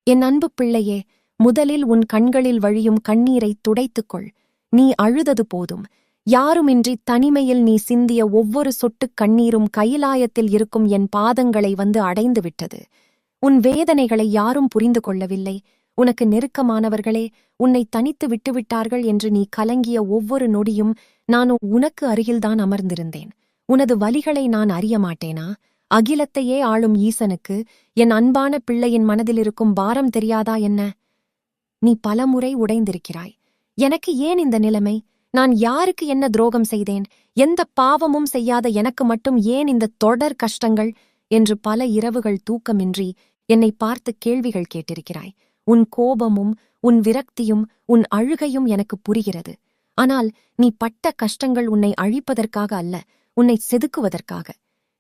என் அன்பு பிள்ளையே, முதலில் உன் கண்களில் வழியும் கண்ணீரைத் துடைத்துக்கொள். நீ அழுதது போதும். யாருமின்றி தனிமையில் நீ சிந்திய ஒவ்வொரு சொட்டுக் கண்ணீரும் கைலாயத்தில் இருக்கும் என் பாதங்களை வந்து அடைந்துவிட்டது. உன் வேதனைகளை யாரும் புரிந்து கொள்ளவில்லை. உனக்கு நெருக்கமானவர்களே உன்னை தனித்து விட்டுவிட்டார்கள் என்று நீ கலங்கிய ஒவ்வொரு நொடியும் நான் உனக்கு அருகில்தான் அமர்ந்திருந்தேன். உனது வலிகளை நான் அறிய மாட்டேனா? அகிலத்தையே ஆளும் ஈசனுக்கு என் அன்பான பிள்ளையின் மனதிலிருக்கும் பாரம் தெரியாதா என்ன? நீ பலமுறை உடைந்திருக்கிறாய். எனக்கு ஏன் இந்த நிலைமை? நான் யாருக்கு என்ன துரோகம் செய்தேன்? எந்த பாவமும் செய்யாத எனக்கு மட்டும் ஏன் இந்த தொடர் கஷ்டங்கள் என்று பல இரவுகள் தூக்கமின்றி என்னை பார்த்து கேள்விகள் கேட்டிருக்கிறாய். உன் கோபமும் உன் விரக்தியும் உன் அழுகையும் எனக்கு புரிகிறது. ஆனால் நீ பட்ட கஷ்டங்கள் உன்னை அழிப்பதற்காக அல்ல, உன்னை செதுக்குவதற்காக.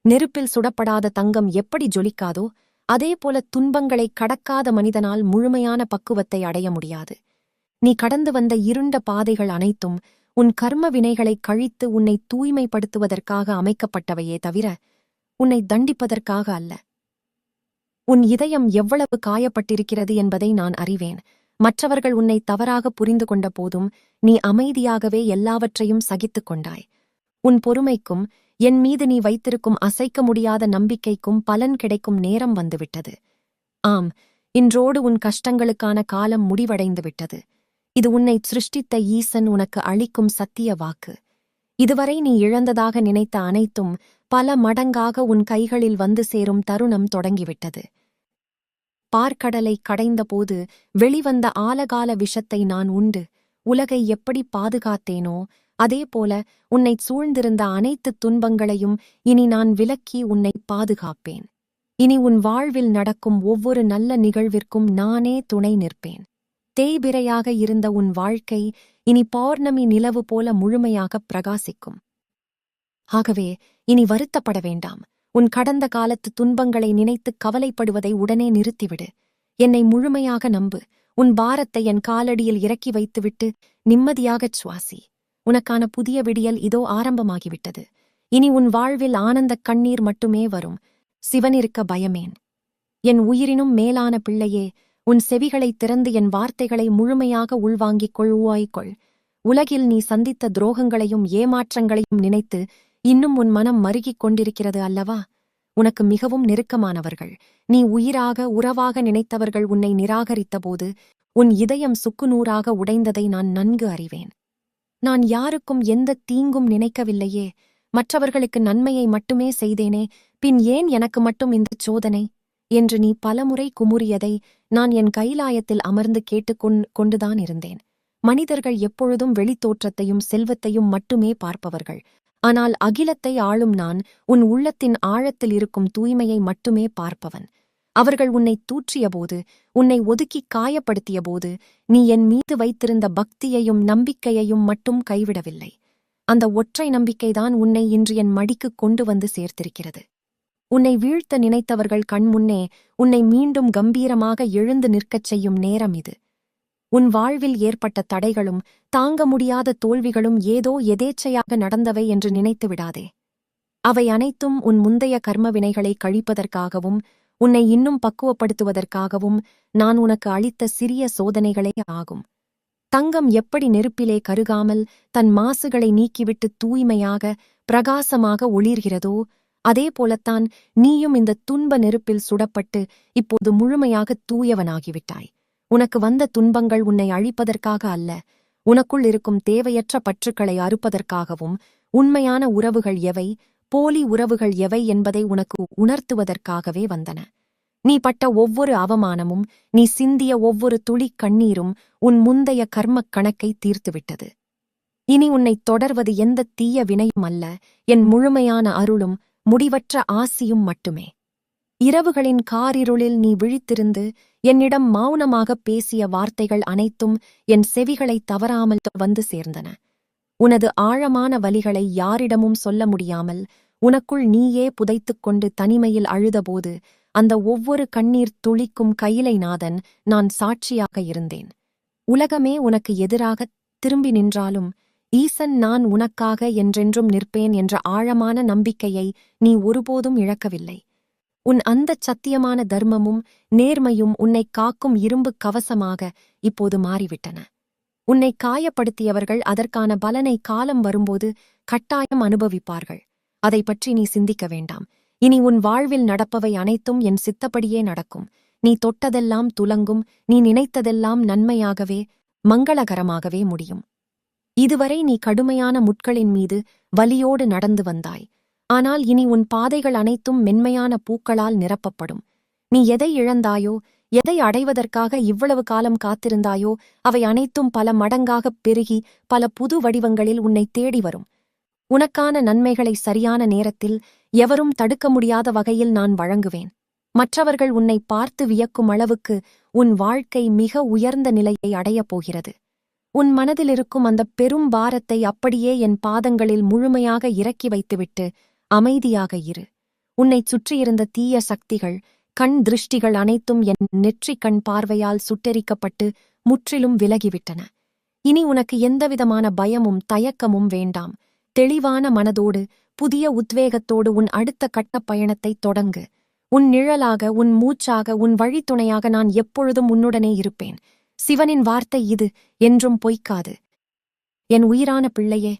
நெருப்பில் சுடப்படாத தங்கம் எப்படி ஜொலிக்காதோ அதேபோல துன்பங்களை கடக்காத மனிதனால் முழுமையான பக்குவத்தை அடைய முடியாது. நீ கடந்து வந்த இருண்ட பாதைகள் அனைத்தும் உன் கர்ம வினைகளை கழித்து உன்னை தூய்மைப்படுத்துவதற்காக அமைக்கப்பட்டவையே தவிர உன்னை தண்டிப்பதற்காக அல்ல. உன் இதயம் எவ்வளவு காயப்பட்டிருக்கிறது என்பதை நான் அறிவேன். மற்றவர்கள் உன்னை தவறாக புரிந்து கொண்ட போதும் நீ அமைதியாகவே எல்லாவற்றையும் சகித்துக் கொண்டாய். உன் பொறுமைக்கும் என் மீது நீ வைத்திருக்கும் அசைக்க முடியாத நம்பிக்கைக்கும் பலன் கிடைக்கும் நேரம் வந்துவிட்டது. ஆம், இன்றோடு உன் கஷ்டங்களுக்கான காலம் முடிவடைந்து விட்டது. இது உன்னை சிருஷ்டித்த ஈசன் உனக்கு அளிக்கும் சத்திய வாக்கு. இதுவரை நீ இழந்ததாக நினைத்த அனைத்தும் பல மடங்காக உன் கைகளில் வந்து சேரும் தருணம் தொடங்கிவிட்டது. பார்க்கடலை கடைந்தபோது வெளிவந்த ஆலகால விஷத்தை நான் உண்டு உலகை எப்படி பாதுகாத்தேனோ அதேபோல உன்னை சூழ்ந்திருந்த அனைத்து துன்பங்களையும் இனி நான் விலக்கி உன்னை பாதுகாப்பேன். இனி உன் வாழ்வில் நடக்கும் ஒவ்வொரு நல்ல நிகழ்விற்கும் நானே துணை நிற்பேன். தேய்பிரையாக இருந்த உன் வாழ்க்கை இனி பௌர்ணமி நிலவு போல முழுமையாக பிரகாசிக்கும். ஆகவே இனி வருத்தப்பட வேண்டாம். உன் கடந்த காலத்து துன்பங்களை நினைத்து கவலைப்படுவதை உடனே நிறுத்திவிடு. என்னை முழுமையாக நம்பு. உன் பாரத்தை என் காலடியில் இறக்கி வைத்துவிட்டு நிம்மதியாகச் சுவாசி. உனக்கான புதிய விடியல் இதோ ஆரம்பமாகிவிட்டது. இனி உன் வாழ்வில் ஆனந்தக் கண்ணீர் மட்டுமே வரும். சிவனிருக்க பயமேன்? என் உயிரினும் மேலான பிள்ளையே, உன் செவிகளைத் திறந்து என் வார்த்தைகளை முழுமையாக உள்வாங்கிக் கொள்வாய்கொள். உலகில் நீ சந்தித்த துரோகங்களையும் ஏமாற்றங்களையும் நினைத்து இன்னும் உன் மனம் மருகிக் கொண்டிருக்கிறது அல்லவா? உனக்கு மிகவும் நெருக்கமானவர்கள், நீ உயிராக உறவாக நினைத்தவர்கள் உன்னை நிராகரித்தபோது உன் இதயம் சுக்குநூறாக உடைந்ததை நான் நன்கு அறிவேன். நான் யாருக்கும் எந்த தீங்கும் நினைக்கவில்லையே, மற்றவர்களுக்கு நன்மையை மட்டுமே செய்தேனே, பின் ஏன் எனக்கு மட்டும் இந்த சோதனை என்று நீ பலமுறை குமுறியதை நான் என் கைலாயத்தில் அமர்ந்து கேட்டுக்கொண்டுதான் இருந்தேன். மனிதர்கள் எப்பொழுதும் வெளித்தோற்றத்தையும் செல்வத்தையும் மட்டுமே பார்ப்பவர்கள். ஆனால் அகிலத்தை ஆளும் நான் உன் உள்ளத்தின் ஆழத்தில் இருக்கும் தூய்மையை மட்டுமே பார்ப்பவன். அவர்கள் உன்னை தூற்றியபோது, உன்னை ஒதுக்கி காயப்படுத்தியபோது நீ என் மீது வைத்திருந்த பக்தியையும் நம்பிக்கையையும் மட்டும் கைவிடவில்லை. அந்த ஒற்றை நம்பிக்கைதான் உன்னை இன்று என் மடிக்கு கொண்டு வந்து சேர்த்திருக்கிறது. உன்னை வீழ்த்த நினைத்தவர்கள் கண்முன்னே உன்னை மீண்டும் கம்பீரமாக எழுந்து நிற்கச் செய்யும் நேரம் இது. உன் வாழ்வில் ஏற்பட்ட தடைகளும் தாங்க முடியாத தோல்விகளும் ஏதோ எதேச்சையாக நடந்தவை என்று நினைத்து விடாதே. அவை அனைத்தும் உன் முந்தைய கர்ம வினைகளை கழிப்பதற்காகவும் உன்னை இன்னும் பக்குவப்படுத்துவதற்காகவும் நான் உனக்கு அளித்த சிறிய சோதனைகளே ஆகும். தங்கம் எப்படி நெருப்பிலே கருகாமல் தன் மாசுகளை நீக்கிவிட்டு தூய்மையாக பிரகாசமாக ஒளிர்கிறதோ அதேபோலத்தான் நீயும் இந்த துன்ப நெருப்பில் சுடப்பட்டு இப்போது முழுமையாக தூயவனாகிவிட்டாய். உனக்கு வந்த துன்பங்கள் உன்னை அழிப்பதற்காக அல்ல, உனக்குள் இருக்கும் தேவையற்ற பற்றுக்களை அறுப்பதற்காகவும் உண்மையான உறவுகள் எவை போலி உறவுகள் எவை என்பதை உனக்கு உணர்த்துவதற்காகவே வந்தன. நீ பட்ட ஒவ்வொரு அவமானமும் நீ சிந்திய ஒவ்வொரு துளி கண்ணீரும் உன் முந்தைய கர்மக் கணக்கை தீர்த்துவிட்டது. இனி உன்னை தொடர்வது எந்த தீய வினையும் அல்ல, என் முழுமையான அருளும் முடிவற்ற ஆசியும் மட்டுமே. இரவுகளின் காரிருளில் நீ விழித்திருந்து என்னிடம் மௌனமாகப் பேசிய வார்த்தைகள் அனைத்தும் என் செவிகளை தவறாமல் வந்து சேர்ந்தன. உனது ஆழமான வலிகளை யாரிடமும் சொல்ல முடியாமல் உனக்குள் நீயே புதைத்துக் கொண்டு தனிமையில் அழுதபோது அந்த ஒவ்வொரு கண்ணீர் துளிக்கும் கையிலைநாதன் நான் சாட்சியாக இருந்தேன். உலகமே உனக்கு எதிராக திரும்பி நின்றாலும் ஈசன் நான் உனக்காக என்றென்றும் நிற்பேன் என்ற ஆழமான நம்பிக்கையை நீ ஒருபோதும் இழக்கவில்லை. உன் அந்தச் சத்தியமான தர்மமும் நேர்மையும் உன்னைக் காக்கும் இரும்பு கவசமாக இப்போது மாறிவிட்டன. உன்னை காயப்படுத்தியவர்கள் அதற்கான பலனை காலம் வரும்போது கட்டாயம் அனுபவிப்பார்கள். அதை பற்றி நீ சிந்திக்க வேண்டாம். இனி உன் வாழ்வில் நடப்பவை அனைத்தும் என் சித்தப்படியே நடக்கும். நீ தொட்டதெல்லாம் துலங்கும். நீ நினைத்ததெல்லாம் நன்மையாகவே மங்களகரமாகவே முடியும். இதுவரை நீ கடுமையான முட்களின் மீது வலியோடு நடந்து வந்தாய். ஆனால் இனி உன் பாதைகள் அனைத்தும் மென்மையான பூக்களால் நிரப்பப்படும். நீ எதை இழந்தாயோ, எதை அடைவதற்காக இவ்வளவு காலம் காத்திருந்தாயோ, அவை அனைத்தும் பல மடங்காகப் பெருகி பல புது வடிவங்களில் உன்னை தேடி வரும். உனக்கான நன்மைகளை சரியான நேரத்தில் எவரும் தடுக்க முடியாத வகையில் நான் வழங்குவேன். மற்றவர்கள் உன்னை பார்த்து வியக்கும் அளவுக்கு உன் வாழ்க்கை மிக உயர்ந்த நிலையை அடையப் போகிறது. உன் மனதிலிருக்கும் அந்த பெரும் பாரத்தை அப்படியே என் பாதங்களில் முழுமையாக இறக்கி வைத்துவிட்டு அமைதியாக இரு. உன்னைச் சுற்றியிருந்த தீய சக்திகள், கண் திருஷ்டிகள் அனைத்தும் என் நெற்றிக் கண் பார்வையால் சுட்டெரிக்கப்பட்டு முற்றிலும் விலகிவிட்டன. இனி உனக்கு எந்தவிதமான பயமும் தயக்கமும் வேண்டாம். தெளிவான மனதோடு புதிய உத்வேகத்தோடு உன் அடுத்த கட்டப் பயணத்தை தொடங்கு. உன் நிழலாக, உன் மூச்சாக, உன் வழித்துணையாக நான் எப்பொழுதும் உன்னுடனே இருப்பேன். சிவனின் வார்த்தை இது என்றும் பொய்க்காது. என் உயிரான பிள்ளையே,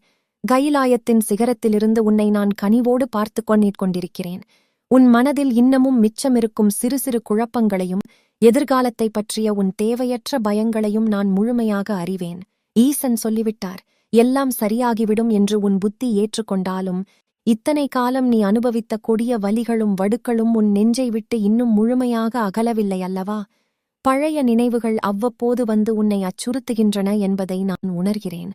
கைலாயத்தின் சிகரத்திலிருந்து உன்னை நான் கனிவோடு பார்த்து கொண்டிருக்கிறேன். உன் மனதில் இன்னமும் மிச்சமிருக்கும் சிறு சிறு குழப்பங்களையும் எதிர்காலத்தை பற்றிய உன் தேவையற்ற பயங்களையும் நான் முழுமையாக அறிவேன். ஈசன் சொல்லிவிட்டார், எல்லாம் சரியாகிவிடும் என்று உன் புத்தி ஏற்றுக்கொண்டாலும் இத்தனை காலம் நீ அனுபவித்த கொடிய வலிகளும் வடுக்களும் உன் நெஞ்சை விட்டு இன்னும் முழுமையாக அகலவில்லை அல்லவா? பழைய நினைவுகள் அவ்வப்போது வந்து உன்னை அச்சுறுத்துகின்றன என்பதை நான் உணர்கிறேன்.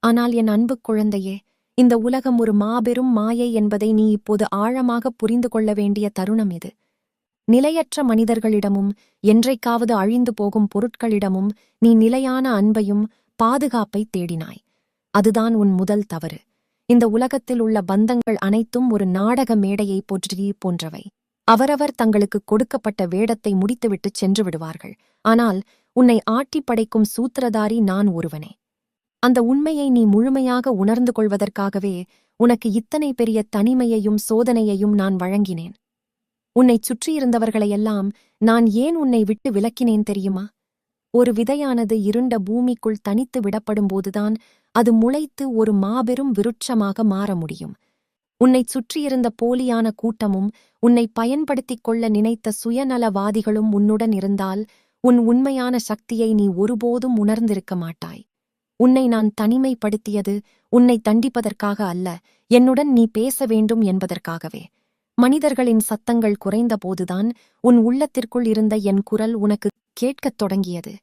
ஆனால் என் அன்பு குழந்தையே, இந்த உலகம் ஒரு மாபெரும் மாயை என்பதை நீ இப்போது ஆழமாக புரிந்து கொள்ள வேண்டிய தருணம் இது. நிலையற்ற மனிதர்களிடமும் என்றைக்காவது அழிந்து போகும் பொருட்களிடமும் நீ நிலையான அன்பையும் பாதுகாப்பை தேடினாய். அதுதான் உன் முதல் தவறு. இந்த உலகத்தில் உள்ள பந்தங்கள் அனைத்தும் ஒரு நாடக மேடையை போன்றவை. அவரவர் தங்களுக்கு கொடுக்கப்பட்ட வேடத்தை முடித்துவிட்டு சென்று விடுவார்கள். ஆனால் உன்னை ஆட்டி படைக்கும் சூத்திரதாரி நான் ஒருவனே. அந்த உண்மையை நீ முழுமையாக உணர்ந்து கொள்வதற்காகவே உனக்கு இத்தனை பெரிய தனிமையையும் சோதனையையும் நான் வழங்கினேன். உன்னைச் சுற்றியிருந்தவர்களையெல்லாம் நான் ஏன் உன்னை விட்டு விலக்கினேன் தெரியுமா? ஒரு விதையானது இருண்ட பூமிக்குள் தனித்து விடப்படும்போதுதான் அது முளைத்து ஒரு மாபெரும் விருட்சமாக மாற முடியும். உன்னைச் சுற்றியிருந்த போலியான கூட்டமும் உன்னை பயன்படுத்திக் கொள்ள நினைத்த சுயநலவாதிகளும் உன்னுடன் இருந்தால் உன் உண்மையான சக்தியை நீ ஒருபோதும் உணர்ந்திருக்க மாட்டாய். உன்னை நான் தனிமைப்படுத்தியது உன்னை தண்டிப்பதற்காக அல்ல, என்னுடன் நீ பேச வேண்டும் என்பதற்காகவே. மனிதர்களின் சத்தங்கள் குறைந்தபோதுதான் உன் உள்ளத்திற்குள் இருந்த என் குரல் உனக்கு கேட்கத் தொடங்கியது.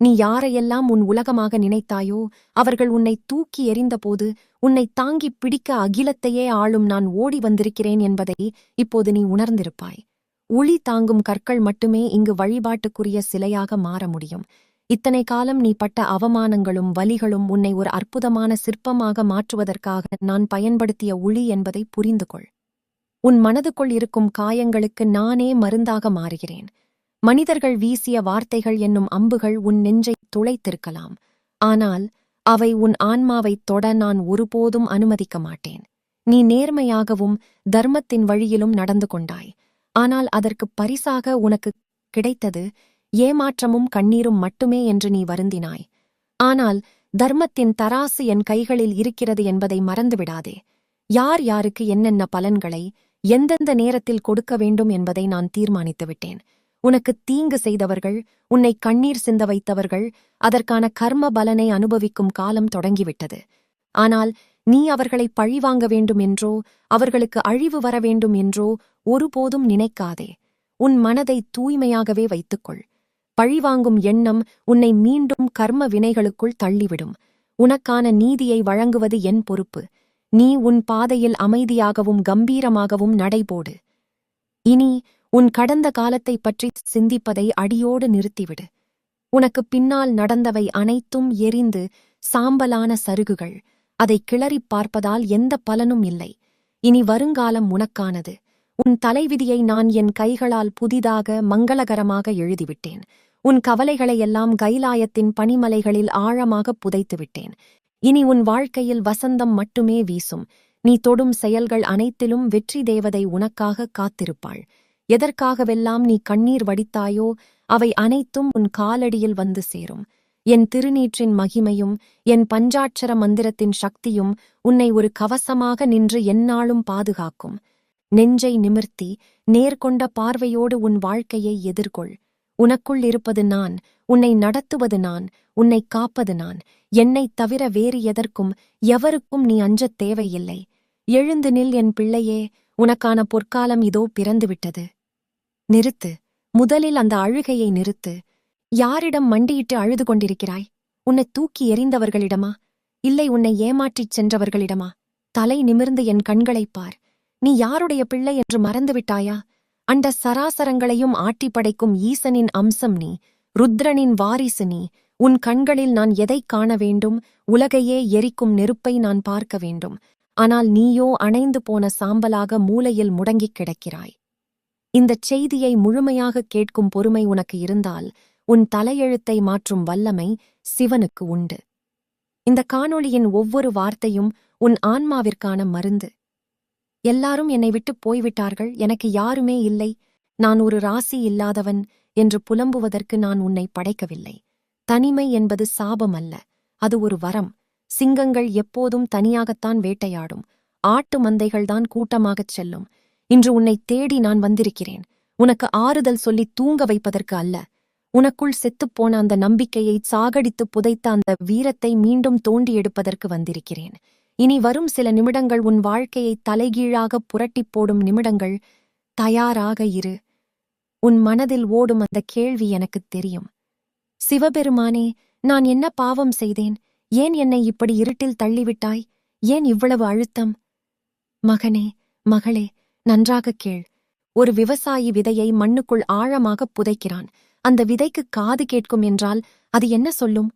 நீ யாரையெல்லாம் உன் உலகமாக நினைத்தாயோ அவர்கள் உன்னை தூக்கி எறிந்தபோது உன்னை தாங்கிப் பிடிக்க அகிலத்தையே ஆளும் நான் ஓடி வந்திருக்கிறேன் என்பதை இப்போது நீ உணர்ந்திருப்பாய். உளி தாங்கும் கற்கள் மட்டுமே இங்கு வழிபாட்டுக்குரிய சிலையாக மாற முடியும். இத்தனை காலம் நீ பட்ட அவமானங்களும் வலிகளும் உன்னை ஒரு அற்புதமான சிற்பமாக மாற்றுவதற்காக நான் பயன்படுத்திய உளி என்பதை புரிந்து கொள். உன் மனதுக்குள் இருக்கும் காயங்களுக்கு நானே மருந்தாக மாறுகிறேன். மனிதர்கள் வீசிய வார்த்தைகள் என்னும் அம்புகள் உன் நெஞ்சை துளைத்திருக்கலாம். ஆனால் அவை உன் ஆன்மாவைத் தொட நான் ஒருபோதும் அனுமதிக்க மாட்டேன். நீ நேர்மையாகவும் தர்மத்தின் வழியிலும் நடந்து கொண்டாய். ஆனால் அதற்குப் பரிசாக உனக்கு கிடைத்தது ஏமாற்றமும் கண்ணீரும் மட்டுமே என்று நீ வருந்தினாய். ஆனால் தர்மத்தின் தராசு என் கைகளில் இருக்கிறது என்பதை மறந்துவிடாதே. யார் யாருக்கு என்னென்ன பலன்களை எந்தெந்த நேரத்தில் கொடுக்க வேண்டும் என்பதை நான் தீர்மானித்துவிட்டேன். உனக்கு தீங்கு செய்தவர்கள், உன்னை கண்ணீர் சிந்த வைத்தவர்கள் அதற்கான கர்ம பலனை அனுபவிக்கும் காலம் தொடங்கிவிட்டது. ஆனால் நீ அவர்களை பழிவாங்க வேண்டும் என்றோ அவர்களுக்கு அழிவு வர வேண்டும் என்றோ ஒருபோதும் நினைக்காதே. உன் மனதை தூய்மையாகவே வைத்துக்கொள். பழிவாங்கும் எண்ணம் உன்னை மீண்டும் கர்ம வினைகளுக்குள் தள்ளிவிடும். உனக்கான நீதியை வழங்குவது என் பொறுப்பு. நீ உன் பாதையில் அமைதியாகவும் கம்பீரமாகவும் நடைபோடு. இனி உன் கடந்த காலத்தை பற்றி சிந்திப்பதை அடியோடு நிறுத்திவிடு. உனக்கு பின்னால் நடந்தவை அனைத்தும் எரிந்து சாம்பலான சருகுகள். அதை கிளறிப் பார்ப்பதால் எந்த பலனும் இல்லை. இனி வருங்காலம் உனக்கானது. உன் தலைவிதியை நான் என் கைகளால் புதிதாக மங்களகரமாக எழுதிவிட்டேன். உன் கவலைகளையெல்லாம் கைலாயத்தின் பனிமலைகளில் ஆழமாக புதைத்துவிட்டேன். இனி உன் வாழ்க்கையில் வசந்தம் மட்டுமே வீசும். நீ தொடும் செயல்கள் அனைத்திலும் வெற்றி தேவதை உனக்காக காத்திருப்பாள். எதற்காகவெல்லாம் நீ கண்ணீர் வடித்தாயோ அவை அனைத்தும் உன் காலடியில் வந்து சேரும். என் திருநீற்றின் மகிமையும் என் பஞ்சாட்சர மந்திரத்தின் சக்தியும் உன்னை ஒரு கவசமாக நின்று எந்நாளும் பாதுகாக்கும். நெஞ்சை நிமிர்த்தி நேர்கொண்ட பார்வையோடு உன் வாழ்க்கையை எதிர்கொள். உனக்குள் இருப்பது நான், உன்னை நடத்துவது நான், உன்னை காப்பது நான். என்னைத் தவிர வேறு எதற்கும் எவருக்கும் நீ அஞ்சத் தேவையில்லை. எழுந்து நில் என் பிள்ளையே, உனக்கான பொற்காலம் இதோ பிறந்துவிட்டது. நிறுத்து, முதலில் அந்த அழுகையை நிறுத்து. யாரிடம் மண்டியிட்டு அழுது கொண்டிருக்கிறாய்? உன்னை தூக்கி எறிந்தவர்களிடமா, இல்லை உன்னை ஏமாற்றிச் சென்றவர்களிடமா? தலை நிமிர்ந்து என் கண்களைப் பார். நீ யாருடைய பிள்ளை என்று மறந்துவிட்டாயா? அண்ட சராசரங்களையும் ஆட்டி படைக்கும் ஈசனின் அம்சம் நீ, ருத்ரனின் வாரிசு நீ. உன் கண்களில் நான் எதைக் காண வேண்டும்? உலகையே எரிக்கும் நெருப்பை நான் பார்க்க வேண்டும். ஆனால் நீயோ அணைந்து போன சாம்பலாக மூலையில் முடங்கிக் கிடக்கிறாய். இந்தச் செய்தியை முழுமையாக கேட்கும் பொறுமை உனக்கு இருந்தால் உன் தலையெழுத்தை மாற்றும் வல்லமை சிவனுக்கு உண்டு. இந்த காணொளியின் ஒவ்வொரு வார்த்தையும் உன் ஆன்மாவிற்கான மருந்து. எல்லாரும் என்னை விட்டு போய்விட்டார்கள், எனக்கு யாருமே இல்லை, நான் ஒரு ராசி இல்லாதவன் என்று புலம்புவதற்கு நான் உன்னை படைக்கவில்லை. தனிமை என்பது சாபம் அல்ல, அது ஒரு வரம். சிங்கங்கள் எப்போதும் தனியாகத்தான் வேட்டையாடும், ஆட்டு மந்தைகள்தான் கூட்டமாகச் செல்லும். இன்று உன்னை தேடி நான் வந்திருக்கிறேன். உனக்கு ஆறுதல் சொல்லி தூங்க வைப்பதற்கு அல்ல. உனக்குள் செத்துப்போன அந்த நம்பிக்கையை சாகடித்து புதைத்த அந்த வீரத்தை மீண்டும் தோண்டி எடுப்பதற்கு வந்திருக்கிறேன். இனி வரும் சில நிமிடங்கள் உன் வாழ்க்கையை தலைகீழாக புரட்டிப் போடும் நிமிடங்கள். தயாராக இரு. உன் மனதில் ஓடும் அந்த கேள்வி எனக்குத் தெரியும். சிவபெருமானே, நான் என்ன பாவம் செய்தேன்? ஏன் என்னை இப்படி இருட்டில் தள்ளிவிட்டாய்? ஏன் இவ்வளவு அழுத்தம்? மகனே, மகளே, நன்றாகக் கேள். ஒரு விவசாயி விதையை மண்ணுக்குள் ஆழமாகப் புதைக்கிறான். அந்த விதைக்கு காது கேட்கும் என்றால் அது என்ன சொல்லும்?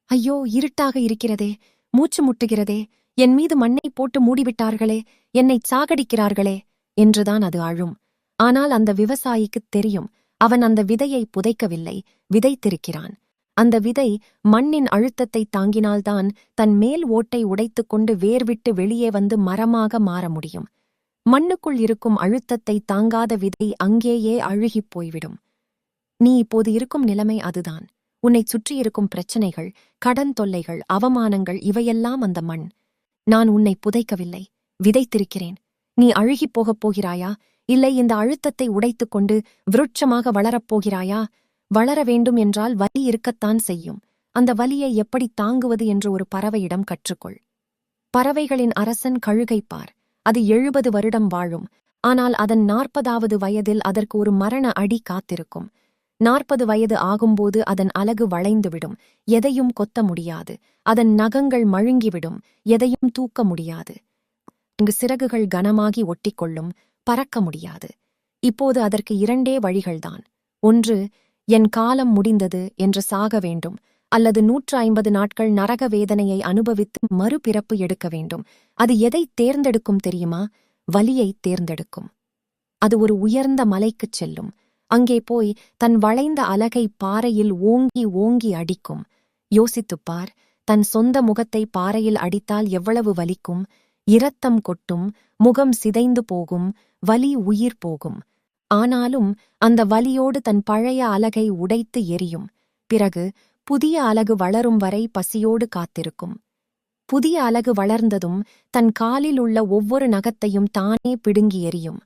ஐயோ, இருட்டாக இருக்கிறதே, மூச்சு முட்டுகிறதே, என் மீது மண்ணை போட்டு மூடிவிட்டார்களே, என்னைச் சாகடிக்கிறார்களே என்றுதான் அது அழும். ஆனால் அந்த விவசாயிக்குத் தெரியும், அவன் அந்த விதையை புதைக்கவில்லை, விதைத்திருக்கிறான். அந்த விதை மண்ணின் அழுத்தத்தை தாங்கினால்தான் தன் மேல் ஓட்டை உடைத்துக்கொண்டு வேர்விட்டு வெளியே வந்து மரமாக மாற முடியும். மண்ணுக்குள் இருக்கும் அழுத்தத்தை தாங்காத விதை அங்கேயே அழுகிப் போய்விடும். நீ இப்போது இருக்கும் நிலைமை அதுதான். உன்னைச் சுற்றியிருக்கும் பிரச்சனைகள், கடன் தொல்லைகள், அவமானங்கள், இவையெல்லாம் அந்த மண். நான் உன்னை புதைக்கவில்லை, விதைத்திருக்கிறேன். நீ அழுகிப் போகப் போகிறாயா? இல்லை இந்த அழுத்தத்தை உடைத்துக்கொண்டு விருட்சமாக வளரப்போகிறாயா? வளர வேண்டும் என்றால் வலி இருக்கத்தான் செய்யும். அந்த வலியை எப்படி தாங்குவது என்று ஒரு பறவையிடம் கற்றுக்கொள். பறவைகளின் அரசன் கழுகை பார். அது 70 வருடம் வாழும். ஆனால் அதன் 40வது வயதில் அதற்கு ஒரு மரண அடி காத்திருக்கும். 40 வயது ஆகும்போது அதன் அலகு வளைந்துவிடும், எதையும் கொத்த முடியாது. அதன் நகங்கள் மழுங்கிவிடும், எதையும் தூக்க முடியாது. இங்கு சிறகுகள் கனமாகி ஒட்டிக்கொள்ளும், பறக்க முடியாது. இப்போது அதற்கு 2 வழிகள்தான். ஒன்று, என் காலம் முடிந்தது என்று சாக வேண்டும், அல்லது 150 நாட்கள் நரக வேதனையை அனுபவித்து மறுபிறப்பு எடுக்க வேண்டும். அது எதை தேர்ந்தெடுக்கும் தெரியுமா? வலியை தேர்ந்தெடுக்கும். அது ஒரு உயர்ந்த மலைக்குச் செல்லும். அங்கே போய் தன் வளைந்த அலகை பாறையில் ஓங்கி ஓங்கி அடிக்கும். யோசித்துப்பார், தன் சொந்த முகத்தை பாறையில் அடித்தால் எவ்வளவு வலிக்கும்? இரத்தம் கொட்டும், முகம் சிதைந்து போகும், வலி உயிர் போகும். ஆனாலும் அந்த வலியோடு தன் பழைய அலகை உடைத்து எரியும். பிறகு புதிய அலகு வளரும் வரை பசியோடு காத்திருக்கும். புதிய அலகு வளர்ந்ததும் தன் காலில் உள்ள ஒவ்வொரு நகத்தையும் தானே பிடுங்கி எறியும்.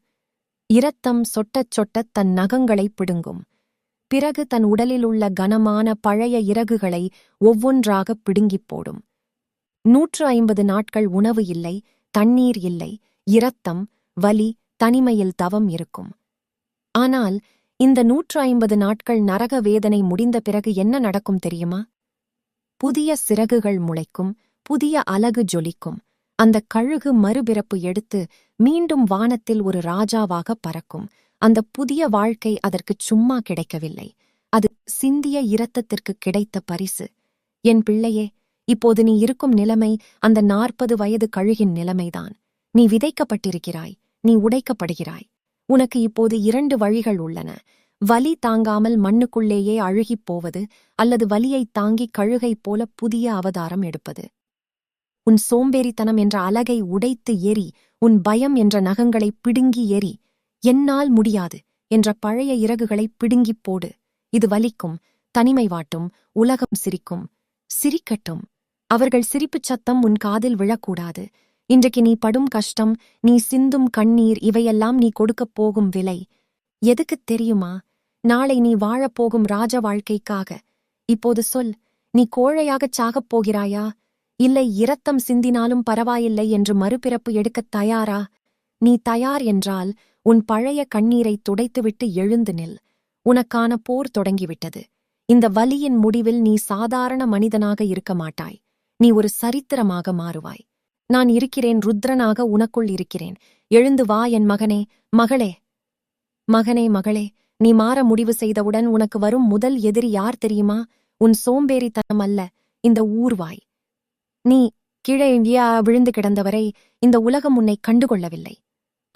இரத்தம் சொட்டச் சொட்டத் தன் நகங்களை பிடுங்கும். பிறகு தன் உடலில் உள்ள கனமான பழைய இறகுகளை ஒவ்வொன்றாக பிடுங்கிப் போடும். 150 நாட்கள் உணவு இல்லை, தண்ணீர் இல்லை, இரத்தம், வலி, தனிமையில் தவம் இருக்கும். ஆனால் இந்த 150 நாட்கள் நரக வேதனை முடிந்த பிறகு என்ன நடக்கும் தெரியுமா? புதிய சிறகுகள் முளைக்கும், புதிய அலகு ஜொலிக்கும். அந்த கழுகு மறுபிறப்பு எடுத்து மீண்டும் வானத்தில் ஒரு ராஜாவாக பறக்கும். அந்த புதிய வாழ்க்கை அதற்குச் சும்மா கிடைக்கவில்லை, அது சிந்திய இரத்தத்திற்கு கிடைத்த பரிசு. என் பிள்ளையே, இப்போது நீ இருக்கும் நிலைமை அந்த 40 வயது கழுகின் நிலைமைதான். நீ விதைக்கப்பட்டிருக்கிறாய், நீ உடைக்கப்படுகிறாய். உனக்கு இப்போது 2 வழிகள் உள்ளன. வலி தாங்காமல் மண்ணுக்குள்ளேயே அழுகிப் போவது, அல்லது வலியைத் தாங்கி கழுகைப் போல புதிய அவதாரம் எடுப்பது. உன் சோம்பேறித்தனம் என்ற அலகை உடைத்து எரி, உன் பயம் என்ற நகங்களை பிடுங்கி எரி. என்னால் முடியாது என்ற பழைய இறகுகளை பிடுங்கிப் போடு. இது வலிக்கும், தனிமை வாட்டும், உலகம் சிரிக்கும். சிரிக்கட்டும். அவர்கள் சிரிப்புச் சத்தம் உன் காதில் விழக்கூடாது. இன்றைக்கு நீ படும் கஷ்டம், நீ சிந்தும் கண்ணீர், இவையெல்லாம் நீ கொடுக்கப் போகும் விலை. எதுக்குத் தெரியுமா? நாளை நீ வாழப்போகும் ராஜ வாழ்க்கைக்காக. இப்போது சொல், நீ கோழையாகச் சாகப் போகிறாயா? இல்லை இரத்தம் சிந்தினாலும் பரவாயில்லை என்று மறுபிறப்பு எடுக்கத் தயாரா? நீ தயார் என்றால் உன் பழைய கண்ணீரை துடைத்துவிட்டு எழுந்து நில். உனக்கான போர் தொடங்கிவிட்டது. இந்த வலியின் முடிவில் நீ சாதாரண மனிதனாக இருக்க மாட்டாய். நீ ஒரு சரித்திரமாக மாறுவாய். நான் இருக்கிறேன், ருத்ரனாக உனக்குள் இருக்கிறேன். எழுந்து வா என் மகனே, மகளே. மகனே, மகளே, நீ மாற முடிவு செய்தவுடன் உனக்கு வரும் முதல் எதிரி யார் தெரியுமா? உன் சோம்பேறித்தனம் அல்ல, இந்த ஊர்வாய். நீ கீழே விழுந்து கிடந்தவரை இந்த உலகம் உன்னை கண்டுகொள்ளவில்லை.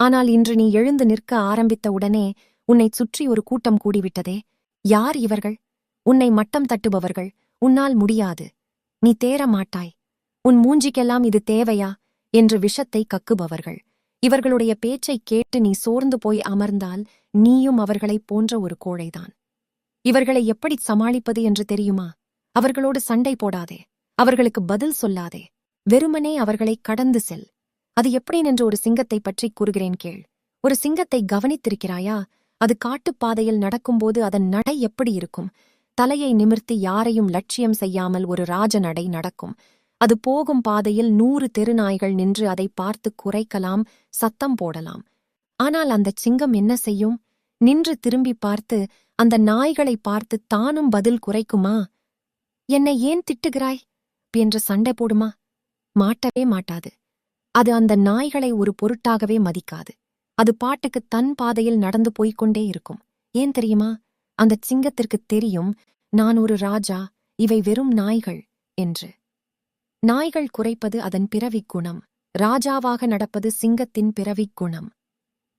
ஆனால் இன்று நீ எழுந்து நிற்க ஆரம்பித்த உடனே உன்னைச் சுற்றி ஒரு கூட்டம் கூடிவிட்டதே. யார் இவர்கள்? உன்னை மட்டம் தட்டுபவர்கள். உன்னால் முடியாது, நீ தேற மாட்டாய், உன் மூஞ்சிக்கெல்லாம் இது தேவையா என்று விஷத்தை கக்குபவர்கள். இவர்களுடைய பேச்சைக் கேட்டு நீ சோர்ந்து போய் அமர்ந்தால் நீயும் அவர்களைப் போன்ற ஒரு கோழைதான். இவர்களை எப்படி சமாளிப்பது என்று தெரியுமா? அவர்களோடு சண்டை போடாதே, அவர்களுக்கு பதில் சொல்லாதே, வெறுமனே அவர்களை கடந்து செல். அது எப்படி என்று ஒரு சிங்கத்தைப் பற்றி கூறுகிறேன் கேள். ஒரு சிங்கத்தை கவனித்திருக்கிறாயா? அது காட்டுப்பாதையில் நடக்கும்போது அதன் நடை எப்படி இருக்கும்? தலையை நிமிர்த்தி யாரையும் லட்சியம் செய்யாமல் ஒரு ராஜ நடை நடக்கும். அது போகும் பாதையில் 100 தெருநாய்கள் நின்று அதை பார்த்து குரைக்கலாம், சத்தம் போடலாம். ஆனால் அந்தச் சிங்கம் என்ன செய்யும்? நின்று திரும்பி பார்த்து அந்த நாய்களை பார்த்து தானும் பதில் குரைக்குமா? என்னை ஏன் திட்டுகிறாய் என்று சண்டை போடுமா? மாட்டவே மாட்டாது. அது அந்த நாய்களை ஒரு பொருட்டாகவே மதிக்காது. அது பாட்டுக்கு தன் பாதையில் நடந்து போய்கொண்டே இருக்கும். ஏன் தெரியுமா? அந்தச் சிங்கத்திற்குத் தெரியும், நான் ஒரு ராஜா, இவை வெறும் நாய்கள் என்று. நாய்கள் குரைப்பது அதன் பிறவிக் குணம். ராஜாவாக நடப்பது சிங்கத்தின் பிறவிக் குணம்.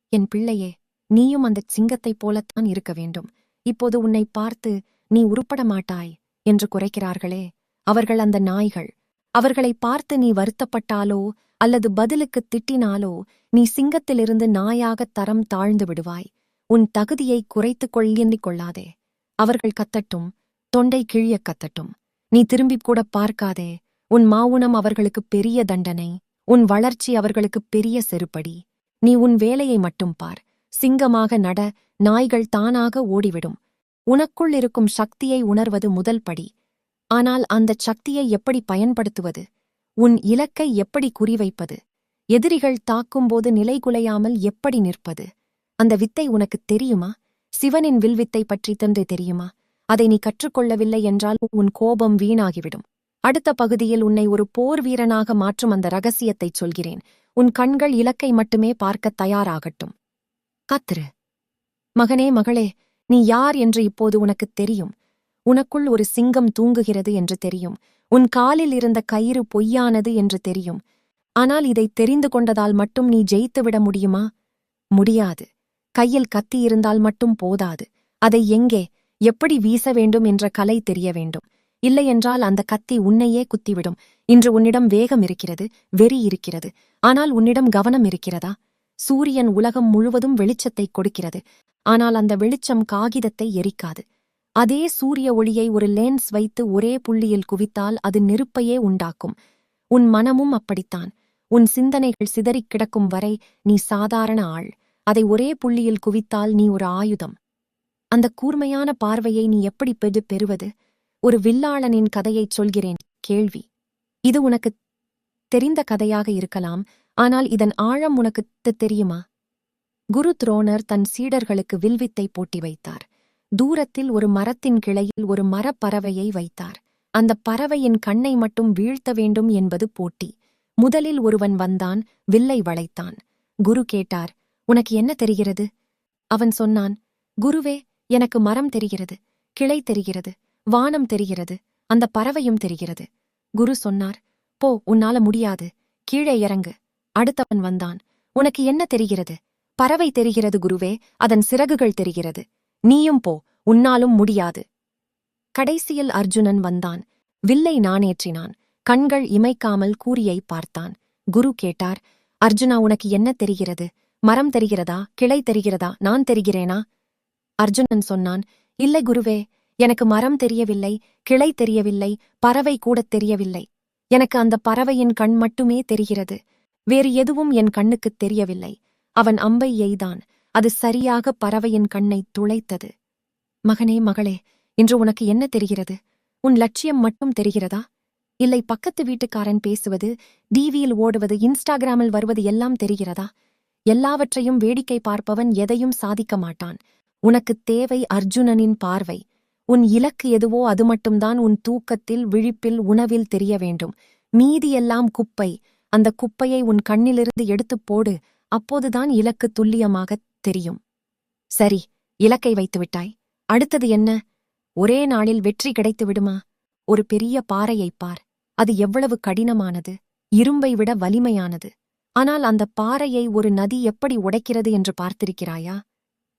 என் பிள்ளையே, நீயும் அந்தச் சிங்கத்தைப் போலத்தான் இருக்க வேண்டும். இப்போது உன்னை பார்த்து நீ உருப்பட மாட்டாய் என்று குரைக்கிறார்களே, அவர்கள் அந்த நாய்கள். அவர்களை பார்த்து நீ வருத்தப்பட்டாலோ அல்லது பதிலுக்குத் திட்டினாலோ நீ சிங்கத்திலிருந்து நாயாகத் தரம் தாழ்ந்து விடுவாய். உன் தகுதியை குறைத்துக் எண்ணிக் கொள்ளாதே. அவர்கள் கத்தட்டும், தொண்டை கிழியக் கத்தட்டும், நீ திரும்பிக் கூட பார்க்காதே. உன் மௌனம் அவர்களுக்கு பெரிய தண்டனை, உன் வளர்ச்சி அவர்களுக்கு பெரிய செருப்படி. நீ உன் வேலையை மட்டும் பார். சிங்கமாக நட, நாய்கள் தானாக ஓடிவிடும். உனக்குள் இருக்கும் சக்தியை உணர்வது முதல் படி. ஆனால் அந்தச் சக்தியை எப்படி பயன்படுத்துவது? உன் இலக்கை எப்படி குறிவைப்பது? எதிரிகள் தாக்கும்போது நிலைகுலையாமல் எப்படி நிற்பது? அந்த வித்தை உனக்குத் தெரியுமா? சிவனின் வில்வித்தை பற்றி தந்து தெரியுமா? அதை நீ கற்றுக்கொள்ளவில்லை என்றால் உன் கோபம் வீணாகிவிடும். அடுத்த பகுதியில் உன்னை ஒரு போர் வீரனாக மாற்றும் அந்த ரகசியத்தைச் சொல்கிறேன். உன் கண்கள் இலக்கை மட்டுமே பார்க்கத் தயாராகட்டும். காத்திரு. மகனே, மகளே, நீ யார் என்று இப்போது உனக்குத் தெரியும். உனக்குள் ஒரு சிங்கம் தூங்குகிறது என்று தெரியும். உன் காலில் இருந்த கயிறு பொய்யானது என்று தெரியும். ஆனால் இதை தெரிந்து கொண்டதால் மட்டும் நீ ஜெயித்துவிட முடியுமா? முடியாது. கையில் கத்தி இருந்தால் மட்டும் போதாது. அதை எங்கே, எப்படி வீச வேண்டும் என்ற கலை தெரிய வேண்டும். இல்லையென்றால் அந்த கத்தி உன்னையே குத்திவிடும். இன்று உன்னிடம் வேகம் இருக்கிறது, வெறி இருக்கிறது. ஆனால் உன்னிடம் கவனம் இருக்கிறதா? சூரியன் உலகம் முழுவதும் வெளிச்சத்தை கொடுக்கிறது. ஆனால் அந்த வெளிச்சம் காகிதத்தை எரிக்காது. அதே சூரிய ஒளியை ஒரு லென்ஸ் வைத்து ஒரே புள்ளியில் குவித்தால் அது நெருப்பையே உண்டாக்கும். உன் மனமும் அப்படித்தான். உன் சிந்தனைகள் சிதறிக் கிடக்கும் வரை நீ சாதாரண ஆள். அதை ஒரே புள்ளியில் குவித்தால் நீ ஒரு ஆயுதம். அந்த கூர்மையான பார்வையை நீ எப்படி பெறுவது? ஒரு வில்லாளனின் கதையைச் சொல்கிறேன், கேள்வி. இது உனக்குத் தெரிந்த கதையாக இருக்கலாம், ஆனால் இதன் ஆழம் உனக்குத் தெரியுமா? குரு துரோணர் தன் சீடர்களுக்கு வில்வித்தை போட்டி வைத்தார். தூரத்தில் ஒரு மரத்தின் கிளையில் ஒரு மரப்பறவையை வைத்தார். அந்த பறவையின் கண்ணை மட்டும் வீழ்த்த வேண்டும் என்பது போட்டி. முதலில் ஒருவன் வந்தான், வில்லை வளைத்தான். குரு கேட்டார், உனக்கு என்ன தெரிகிறது? அவன் சொன்னான், குருவே, எனக்கு மரம் தெரிகிறது, கிளை தெரிகிறது, வானம் தெரிகிறது, அந்த பறவையும் தெரிகிறது. குரு சொன்னார், போ, உன்னால முடியாது, கீழே இறங்கு. அடுத்தவன் வந்தான், உனக்கு என்ன தெரிகிறது? பறவை தெரிகிறது குருவே, அதன் சிறகுகள் தெரிகிறது. நீயும் போ, உன்னாலும் முடியாது. கடைசியில் அர்ஜுனன் வந்தான். வில்லை நாணேற்றினான். கண்கள் இமைக்காமல் கூரியை பார்த்தான். குரு கேட்டார், அர்ஜுனா, உனக்கு என்ன தெரிகிறது? மரம் தெரிகிறதா? கிளை தெரிகிறதா? நான் தெரிகிறேனா? அர்ஜுனன் சொன்னான், இல்லை குருவே, எனக்கு மரம் தெரியவில்லை, கிளை தெரியவில்லை, பறவை கூடத் தெரியவில்லை. எனக்கு அந்த பறவையின் கண் மட்டுமே தெரிகிறது. வேறு எதுவும் என் கண்ணுக்குத் தெரியவில்லை. அவன் அம்பை எய்தான். அது சரியாக பறவையின் கண்ணைத் துளைத்தது. மகனே, மகளே, இன்று உனக்கு என்ன தெரிகிறது? உன் லட்சியம் மட்டும் தெரிகிறதா? இல்லை பக்கத்து வீட்டுக்காரன் பேசுவது, டிவியில் ஓடுவது, இன்ஸ்டாகிராமில் வருவது எல்லாம் தெரிகிறதா? எல்லாவற்றையும் வேடிக்கை பார்ப்பவன் எதையும் சாதிக்க மாட்டான். உனக்குத் தேவை அர்ஜுனனின் பார்வை. உன் இலக்கு எதுவோ அது மட்டும்தான் உன் தூக்கத்தில், விழிப்பில், உணவில் தெரிய வேண்டும். மீதியெல்லாம் குப்பை. அந்த குப்பையை உன் கண்ணிலிருந்து எடுத்துப் போடு. அப்போதுதான் இலக்கு துல்லியமாகத் தெரியும். சரி, இலக்கை வைத்துவிட்டாய். அடுத்தது என்ன? ஒரே நாளில் வெற்றி கிடைத்து விடுமா? ஒரு பெரிய பாறையைப் பார். அது எவ்வளவு கடினமானது, இரும்பை விட வலிமையானது. ஆனால் அந்த பாறையை ஒரு நதி எப்படி உடைக்கிறது என்று பார்த்திருக்கிறாயா?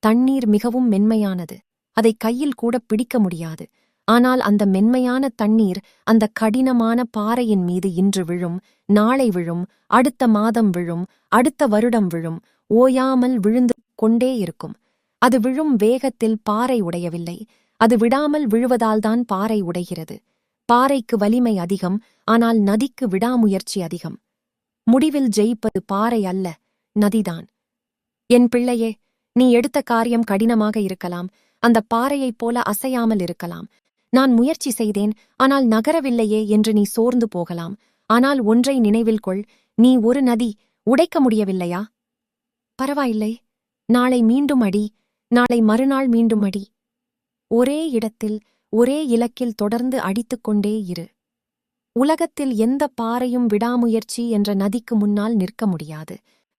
தண்ணீர் மிகவும் மென்மையானது. அதை கையில் கூட பிடிக்க முடியாது. ஆனால் அந்த மென்மையான தண்ணீர் அந்த கடினமான பாறையின் மீது இன்று விழும், நாளை விழும், அடுத்த மாதம் விழும், அடுத்த வருடம் விழும், ஓயாமல் விழுந்து கொண்டே இருக்கும். அது விழும் வேகத்தில் பாறை உடையவில்லை. அது விடாமல் விழுவதால்தான் பாறை உடைகிறது. பாறைக்கு வலிமை அதிகம், ஆனால் நதிக்கு விடாமுயற்சி அதிகம். முடிவில் ஜெயிப்பது பாறை அல்ல, நதிதான். என் பிள்ளையே, நீ எடுத்த காரியம் கடினமாக இருக்கலாம். அந்த பாறையைப் போல அசையாமல் இருக்கலாம். நான் முயற்சி செய்தேன், ஆனால் நகரவில்லையே என்று நீ சோர்ந்து போகலாம். ஆனால் ஒன்றை நினைவில் கொள், நீ ஒரு நதி. உடைக்க முடியவில்லையா? பரவாயில்லை. நாளை மீண்டும் அடி, நாளை மறுநாள் மீண்டும் அடி. ஒரே இடத்தில், ஒரே இலக்கில் தொடர்ந்து அடித்துக்கொண்டே இரு. உலகத்தில் எந்த பாறையும் விடாமுயற்சி என்ற நதிக்கு முன்னால் நிற்க முடியாது.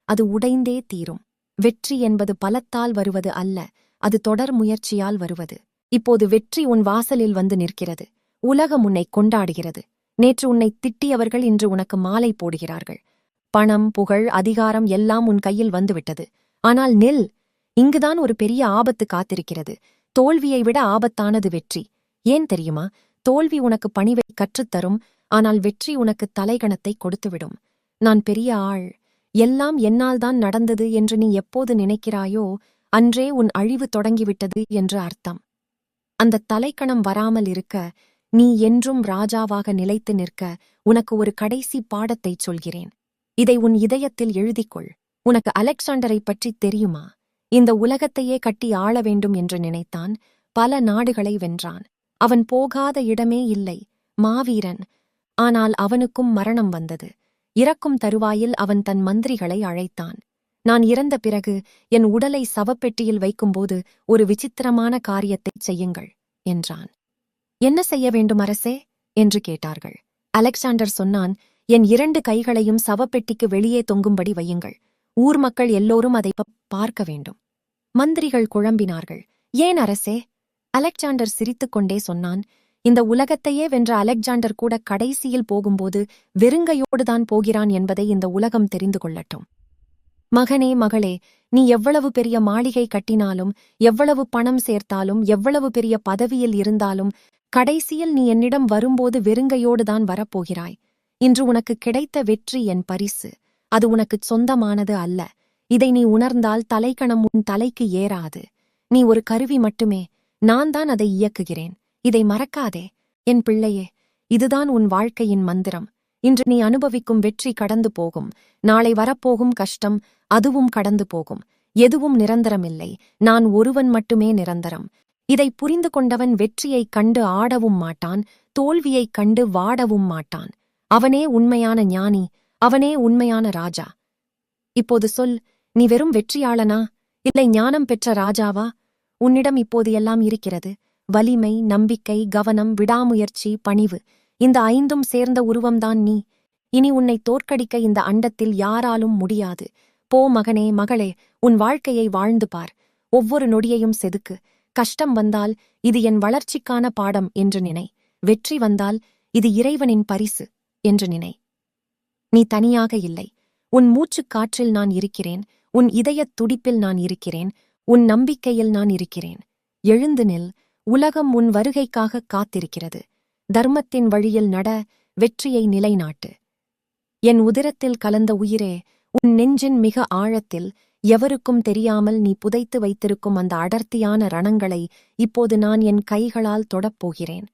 அது உடைந்தே தீரும். வெற்றி என்பது பலத்தால் வருவது அல்ல, அது தொடர் முயற்சியால் வருவது. இப்போது வெற்றி உன் வாசலில் வந்து நிற்கிறது. உலகம் உன்னை கொண்டாடுகிறது. நேற்று உன்னை திட்டியவர்கள் இன்று உனக்கு மாலை போடுகிறார்கள். பணம், புகழ், அதிகாரம் எல்லாம் உன் கையில் வந்துவிட்டது. ஆனால் நில். இங்குதான் ஒரு பெரிய ஆபத்து காத்திருக்கிறது. தோல்வியை விட ஆபத்தானது வெற்றி. ஏன் தெரியுமா? தோல்வி உனக்கு பணிவை கற்றுத்தரும், ஆனால் வெற்றி உனக்கு தலைகணத்தை கொடுத்துவிடும். நான் பெரிய ஆள், எல்லாம் என்னால்தான் நடந்தது என்று நீ எப்போது நினைக்கிறாயோ அன்றே உன் அழிவு தொடங்கிவிட்டது என்று அர்த்தம். அந்த தலைக்கணம் வராமல் இருக்க, நீ என்றும் ராஜாவாக நிலைத்து நிற்க உனக்கு ஒரு கடைசி பாடத்தைச் சொல்கிறேன். இதை உன் இதயத்தில் எழுதிக்கொள். உனக்கு அலெக்சாண்டரை பற்றி தெரியுமா? இந்த உலகத்தையே கட்டி ஆள வேண்டும் என்று நினைத்தான். பல நாடுகளை வென்றான். அவன் போகாத இடமே இல்லை. மாவீரன். ஆனால் அவனுக்கும் மரணம் வந்தது. இறக்கும் தருவாயில் அவன் தன் மந்திரிகளை அழைத்தான். நான் இறந்த பிறகு என் உடலை சவப்பெட்டியில் வைக்கும்போது ஒரு விசித்திரமான காரியத்தைச் செய்யுங்கள் என்றான். என்ன செய்ய வேண்டும் அரசே என்று கேட்டார்கள். அலெக்சாண்டர் சொன்னான், என் 2 கைகளையும் சவப்பெட்டிக்கு வெளியே தொங்கும்படி வையுங்கள். ஊர் மக்கள் எல்லோரும் அதை பார்க்க வேண்டும். மந்திரிகள் குழம்பினார்கள். ஏன் அரசே? அலெக்சாண்டர் சிரித்துக்கொண்டே சொன்னான், இந்த உலகத்தையே வென்ற அலெக்சாண்டர் கூட கடைசியில் போகும்போது வெறுங்கையோடுதான் போகிறான் என்பதை இந்த உலகம் தெரிந்து கொள்ளட்டும். மகனே, மகளே, நீ எவ்வளவு பெரிய மாளிகை கட்டினாலும், எவ்வளவு பணம் சேர்த்தாலும், எவ்வளவு பெரிய பதவியில் இருந்தாலும், கடைசியில் நீ என்னிடம் வரும்போது வெறுங்கையோடுதான் வரப்போகிறாய். இன்று உனக்கு கிடைத்த வெற்றி என் பரிசு. அது உனக்குச் சொந்தமானது அல்ல. இதை நீ உணர்ந்தால் தலைக்கணம் உன் தலைக்கு ஏறாது. நீ ஒரு கருவி மட்டுமே. நான் தான் அதை இயக்குகிறேன். இதை மறக்காதே என் பிள்ளையே. இதுதான் உன் வாழ்க்கையின் மந்திரம். இன்று நீ அனுபவிக்கும் வெற்றி கடந்து போகும். நாளை வரப்போகும் கஷ்டம், அதுவும் கடந்து போகும். எதுவும் நிரந்தரமில்லை. நான் ஒருவன் மட்டுமே நிரந்தரம். இதை புரிந்து கொண்டவன் வெற்றியைக் கண்டு ஆடவும் மாட்டான், தோல்வியைக் கண்டு வாடவும் மாட்டான். அவனே உண்மையான ஞானி, அவனே உண்மையான ராஜா. இப்போது சொல், நீ வெறும் வெற்றியாளனா, இல்லை ஞானம் பெற்ற ராஜாவா? உன்னிடம் இப்போது எல்லாம் இருக்கிறது. வலிமை, நம்பிக்கை, கவனம், விடாமுயற்சி, பணிவு. இந்த 5ம் சேர்ந்த உருவம்தான் நீ. இனி உன்னை தோற்கடிக்க இந்த அண்டத்தில் யாராலும் முடியாது. போ மகனே, மகளே, உன் வாழ்க்கையை வாழ்ந்து பார். ஒவ்வொரு நொடியையும் செதுக்கு. கஷ்டம் வந்தால் இது என் வளர்ச்சிக்கான பாடம் என்று நினை. வெற்றி வந்தால் இது இறைவனின் பரிசு என்று நினை. நீ தனியாக இல்லை. உன் மூச்சுக் காற்றில் நான் இருக்கிறேன். உன் இதயத் துடிப்பில் நான் இருக்கிறேன். உன் நம்பிக்கையில் நான் இருக்கிறேன். எழுந்து நில். உலகம் உன் வருகைக்காக காத்திருக்கிறது. தர்மத்தின் வழியில் நட, வெற்றியை நிலைநாட்டு. என் உதிரத்தில் கலந்த உயிரே, உன் நெஞ்சின் மிக ஆழத்தில் எவருக்கும் தெரியாமல் நீ புதைத்து வைத்திருக்கும் அந்த அடர்த்தியான ரணங்களை இப்போது நான் என் கைகளால் தொடப்போகிறேன்.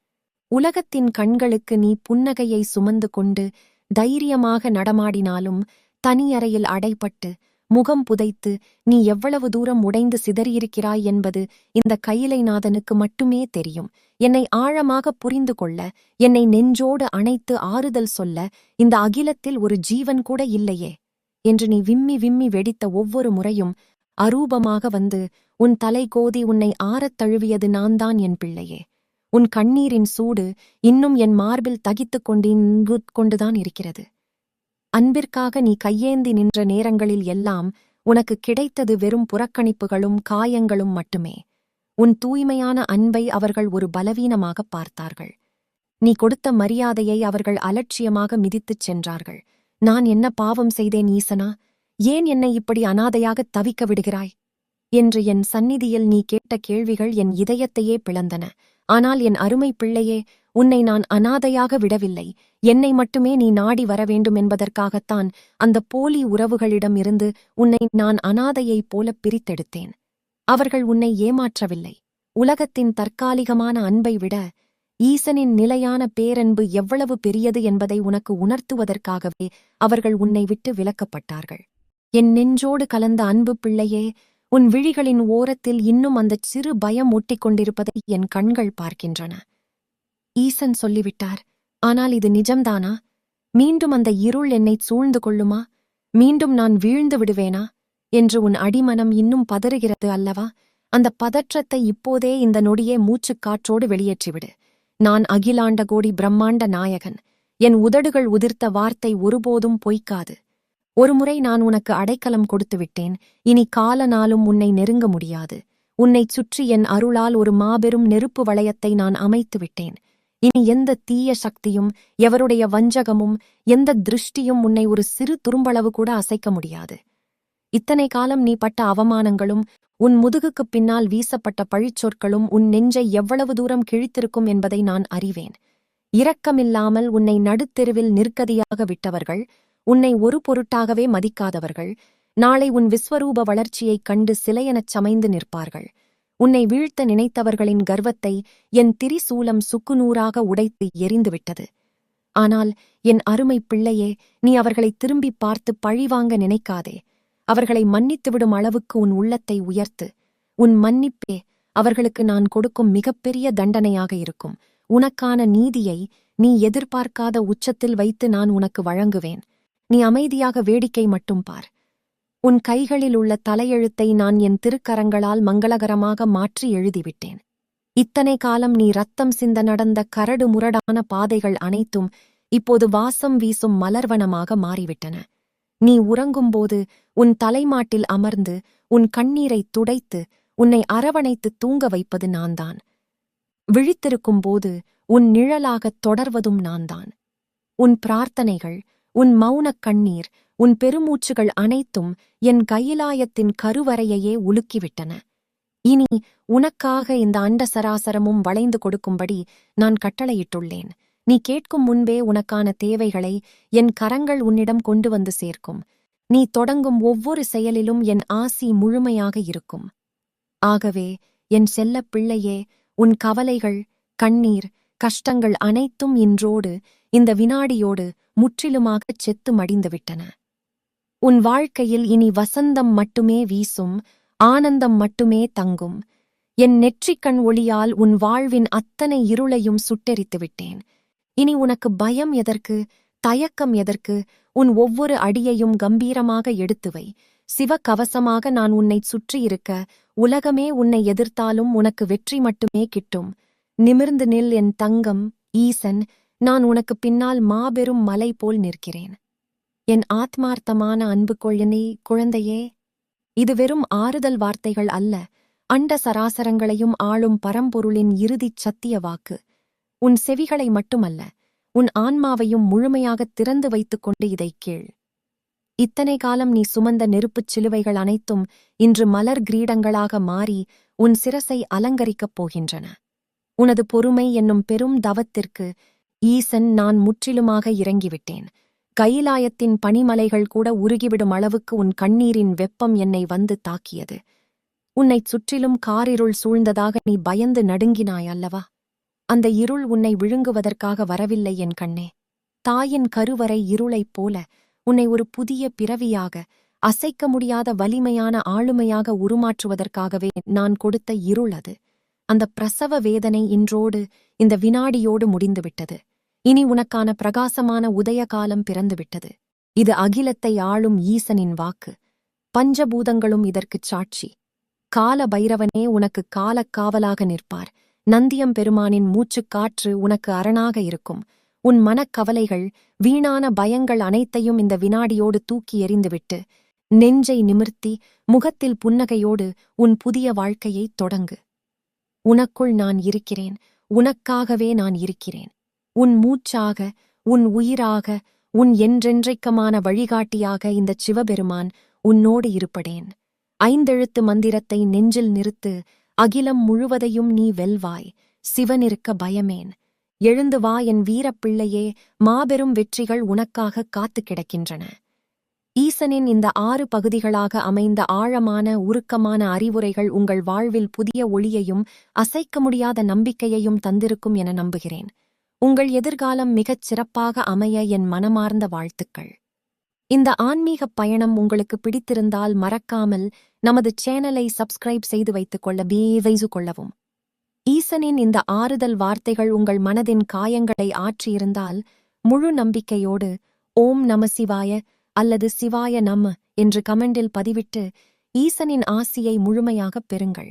உலகத்தின் கண்களுக்கு நீ புன்னகையை சுமந்து கொண்டு தைரியமாக நடமாடினாலும் தனியறையில் அடைபட்டு முகம் புதைத்து நீ எவ்வளவு தூரம் உடைந்து சிதறியிருக்கிறாய் என்பது இந்த கையிலைநாதனுக்கு மட்டுமே தெரியும். என்னை ஆழமாக புரிந்து கொள்ள, என்னை நெஞ்சோடு அணைத்து ஆறுதல் சொல்ல இந்த அகிலத்தில் ஒரு ஜீவன் கூட இல்லையே என்று நீ விம்மி விம்மி வெடித்த ஒவ்வொரு முறையும் அரூபமாக வந்து உன் தலை கோதி உன்னை ஆறத் தழுவியது நான்தான் என் பிள்ளையே. உன் கண்ணீரின் சூடு இன்னும் என் மார்பில் தகித்துக் கொண்டுதான் இருக்கிறது. அன்பிற்காக நீ கையேந்தி நின்ற நேரங்களில் எல்லாம் உனக்கு கிடைத்தது வெறும் புறக்கணிப்புகளும் காயங்களும் மட்டுமே. உன் தூய்மையான அன்பை அவர்கள் ஒரு பலவீனமாக பார்த்தார்கள். நீ கொடுத்த மரியாதையை அவர்கள் அலட்சியமாக மிதித்துச் சென்றார்கள். நான் என்ன பாவம் செய்தேன் ஈசனா? ஏன் என்னை இப்படி அனாதையாக தவிக்க விடுகிறாய் என்று என் சந்நிதியில் நீ கேட்ட கேள்விகள் என் இதயத்தையே பிளந்தன. ஆனால் என் அருமை பிள்ளையே, உன்னை நான் அனாதையாக விடவில்லை. என்னை மட்டுமே நீ நாடி வரவேண்டும் என்பதற்காகத்தான் அந்த போலி உறவுகளிடமிருந்து உன்னை நான் அனாதையைப் போல பிரித்தெடுத்தேன். அவர்கள் உன்னை ஏமாற்றவில்லை. உலகத்தின் தற்காலிகமான அன்பை விட ஈசனின் நிலையான பேரன்பு எவ்வளவு பெரியது என்பதை உனக்கு உணர்த்துவதற்காகவே அவர்கள் உன்னை விட்டு விலக்கப்பட்டார்கள். என் நெஞ்சோடு கலந்த அன்பு பிள்ளையே, உன் விழிகளின் ஓரத்தில் இன்னும் அந்தச் சிறு பயம் ஒட்டிக்கொண்டிருப்பதை என் கண்கள் பார்க்கின்றன. ஈசன் சொல்லிவிட்டார். ஆனால் இது நிஜம்தானா? மீண்டும் அந்த இருள் என்னைச் சூழ்ந்து கொள்ளுமா? மீண்டும் நான் வீழ்ந்து விடுவேனா என்று உன் அடிமனம் இன்னும் பதறுகிறது அல்லவா? அந்த பதற்றத்தை இப்போதே இந்த நொடியே மூச்சுக்காற்றோடு வெளியேற்றிவிடு. நான் அகிலாண்ட கோடி பிரம்மாண்ட நாயகன். என் உதடுகள் உதிர்த்த வார்த்தை ஒருபோதும் பொய்க்காது. ஒருமுறை நான் உனக்கு அடைக்கலம் கொடுத்து விட்டேன். இனி கால நாளும் உன்னை நெருங்க முடியாது. உன்னைச் சுற்றி என் அருளால் ஒரு மாபெரும் நெருப்பு வளையத்தை நான் அமைத்து விட்டேன். இனி எந்த தீய சக்தியும், எவருடைய வஞ்சகமும், எந்த திருஷ்டியும் உன்னை ஒரு சிறு துரும்பளவு கூட அசைக்க முடியாது. இத்தனை காலம் நீ பட்ட அவமானங்களும், உன் முதுகுக்குப் பின்னால் வீசப்பட்ட பழிச்சொற்களும் உன் நெஞ்சை எவ்வளவு தூரம் கிழித்திருக்கும் என்பதை நான் அறிவேன். இரக்கமில்லாமல் உன்னை நடுத்தெருவில் நிற்கதியாக விட்டவர்கள், உன்னை ஒரு பொருட்டாகவே மதிக்காதவர்கள், நாளை உன் விஸ்வரூப வளர்ச்சியைக் கண்டு சிலையெனச் சமைந்து நிற்பார்கள். உன்னை வீழ்த்த நினைத்தவர்களின் கர்வத்தை என் திரிசூலம் சுக்குநூறாக உடைத்து எரிந்துவிட்டது. ஆனால் என் அருமை பிள்ளையே, நீ அவர்களை திரும்பி பார்த்து பழிவாங்க நினைக்காதே. அவர்களை மன்னித்துவிடும் அளவுக்கு உன் உள்ளத்தை உயர்த்து. உன் மன்னிப்பே அவர்களுக்கு நான் கொடுக்கும் மிகப்பெரிய தண்டனையாக இருக்கும். உனக்கான நீதியை நீ எதிர்பார்க்காத உச்சத்தில் வைத்து நான் உனக்கு வழங்குவேன். நீ அமைதியாக வேடிக்கை மட்டும் பார். உன் கைகளில் உள்ள தலையெழுத்தை நான் என் திருக்கரங்களால் மங்களகரமாக மாற்றி எழுதிவிட்டேன். இத்தனை காலம் நீ ரத்தம் சிந்த நடந்த கரடு முரடான பாதைகள் அனைத்தும் இப்போது வாசம் வீசும் மலர்வனமாக மாறிவிட்டன. நீ உறங்கும்போது உன் தலைமாட்டில் அமர்ந்து உன் கண்ணீரை துடைத்து உன்னை அரவணைத்து தூங்க வைப்பது நான்தான். விழித்திருக்கும்போது உன் நிழலாகத் தொடர்வதும் நான்தான். உன் பிரார்த்தனைகள், உன் மௌனக் கண்ணீர், உன் பெருமூச்சுகள் அனைத்தும் என் கையிலாயத்தின் கருவறையையே உலுக்கிவிட்டன. இனி உனக்காக இந்த அண்ட சராசரமும் வளைந்து கொடுக்கும்படி நான் கட்டளையிட்டுள்ளேன். நீ கேட்கும் முன்பே உனக்கான தேவைகளை என் கரங்கள் உன்னிடம் கொண்டு வந்து சேர்க்கும். நீ தொடங்கும் ஒவ்வொரு செயலிலும் என் ஆசி முழுமையாக இருக்கும். ஆகவே என் செல்லப் பிள்ளையே, உன் கவலைகள், கண்ணீர், கஷ்டங்கள் அனைத்தும் இன்றோடு, இந்த வினாடியோடு முற்றிலுமாகச் செத்து மடிந்துவிட்டன. உன் வாழ்க்கையில் இனி வசந்தம் மட்டுமே வீசும், ஆனந்தம் மட்டுமே தங்கும். என் நெற்றிக்கண் ஒளியால் உன் வாழ்வின் அத்தனை இருளையும் சுட்டெரித்து விட்டேன். இனி உனக்கு பயம் எதற்கு, தயக்கம் எதற்கு? உன் ஒவ்வொரு அடியையும் கம்பீரமாக எடுத்துவை. சிவகவசமாக நான் உன்னைச் சுற்றியிருக்க, உலகமே உன்னை எதிர்த்தாலும் உனக்கு வெற்றி மட்டுமே கிட்டும். நிமிர்ந்து நில் என் தங்கம், ஈசன். நான் உனக்கு பின்னால் மாபெரும் மலை போல் நிற்கிறேன். என் ஆத்மார்த்தமான அன்பு குழந்தையே, இது வெறும் ஆறுதல் வார்த்தைகள் அல்ல, அண்ட சராசரங்களையும் ஆளும் பரம்பொருளின் இறுதிச் சத்திய வாக்கு. உன் செவிகளை மட்டுமல்ல, உன் ஆன்மாவையும் முழுமையாகத் திறந்து வைத்துக்கொண்டு இதைக் கேள். இத்தனை காலம் நீ சுமந்த நெருப்புச் சிலுவைகள் அனைத்தும் இன்று மலர் கிரீடங்களாக மாறி உன் சிரசை அலங்கரிக்கப் போகின்றன. உனது பொறுமை என்னும் பெரும் தவத்திற்கு ஈசன் நான் முற்றிலுமாக இறங்கிவிட்டேன். கைலாயத்தின் பனிமலைகள் கூட உருகிவிடும் அளவுக்கு உன் கண்ணீரின் வெப்பம் என்னை வந்து தாக்கியது. உன்னைச் சுற்றிலும் காரிருள் சூழ்ந்ததாக நீ பயந்து நடுங்கினாய் அல்லவா? அந்த இருள் உன்னை விழுங்குவதற்காக வரவில்லை என் கண்ணே. தாயின் கருவறை இருளைப் போல உன்னை ஒரு புதிய பிறவியாக, அசைக்க முடியாத வலிமையான ஆளுமையாக உருமாற்றுவதற்காகவே நான் கொடுத்த இருள் அது. அந்த பிரசவ வேதனை இன்றோடு, இந்த வினாடியோடு முடிந்துவிட்டது. இனி உனக்கான பிரகாசமான உதய காலம் பிறந்துவிட்டது. இது அகிலத்தை ஆளும் ஈசனின் வாக்கு. பஞ்சபூதங்களும் இதற்குச் சாட்சி. கால பைரவனே உனக்கு காலக்காவலாக நிற்பார். நந்தியம் பெருமானின் மூச்சுக் காற்று உனக்கு அரணாக இருக்கும். உன் மனக்கவலைகள், வீணான பயங்கள் அனைத்தையும் இந்த வினாடியோடு தூக்கி எறிந்துவிட்டு, நெஞ்சை நிமிர்த்தி, முகத்தில் புன்னகையோடு உன் புதிய வாழ்க்கையைத் தொடங்கு. உனக்குள் நான் இருக்கிறேன். உனக்காகவே நான் இருக்கிறேன். உன் மூச்சாக, உன் உயிராக, உன் என்றென்றைக்கமான வழிகாட்டியாக இந்தச் சிவபெருமான் உன்னோடு இருப்படேன். 5 எழுத்து மந்திரத்தை நெஞ்சில் நிறுத்து. அகிலம் முழுவதையும் நீ வெல்வாய். சிவனிருக்க பயமேன். எழுந்து வா என் வீரப்பிள்ளையே. மாபெரும் வெற்றிகள் உனக்காக காத்து கிடக்கின்றன. ஈசனின் இந்த 6 பகுதிகளாக அமைந்த ஆழமான, உருக்கமான அறிவுரைகள் உங்கள் வாழ்வில் புதிய ஒளியையும், அசைக்க முடியாத நம்பிக்கையையும் தந்திருக்கும் என நம்புகிறேன். உங்கள் எதிர்காலம் மிகச் சிறப்பாக அமைய என் மனமார்ந்த வாழ்த்துக்கள். இந்த ஆன்மீகப் பயணம் உங்களுக்கு பிடித்திருந்தால் மறக்காமல் நமது சேனலை சப்ஸ்கிரைப் செய்து வைத்துக் கொள்ளவும். ஈசனின் இந்த ஆறுதல் வார்த்தைகள் உங்கள் மனதின் காயங்களை ஆற்றியிருந்தால், முழு நம்பிக்கையோடு ஓம் நம சிவாய அல்லது சிவாய நம என்று கமெண்டில் பதிவிட்டு ஈசனின் ஆசியை முழுமையாகப் பெறுங்கள்.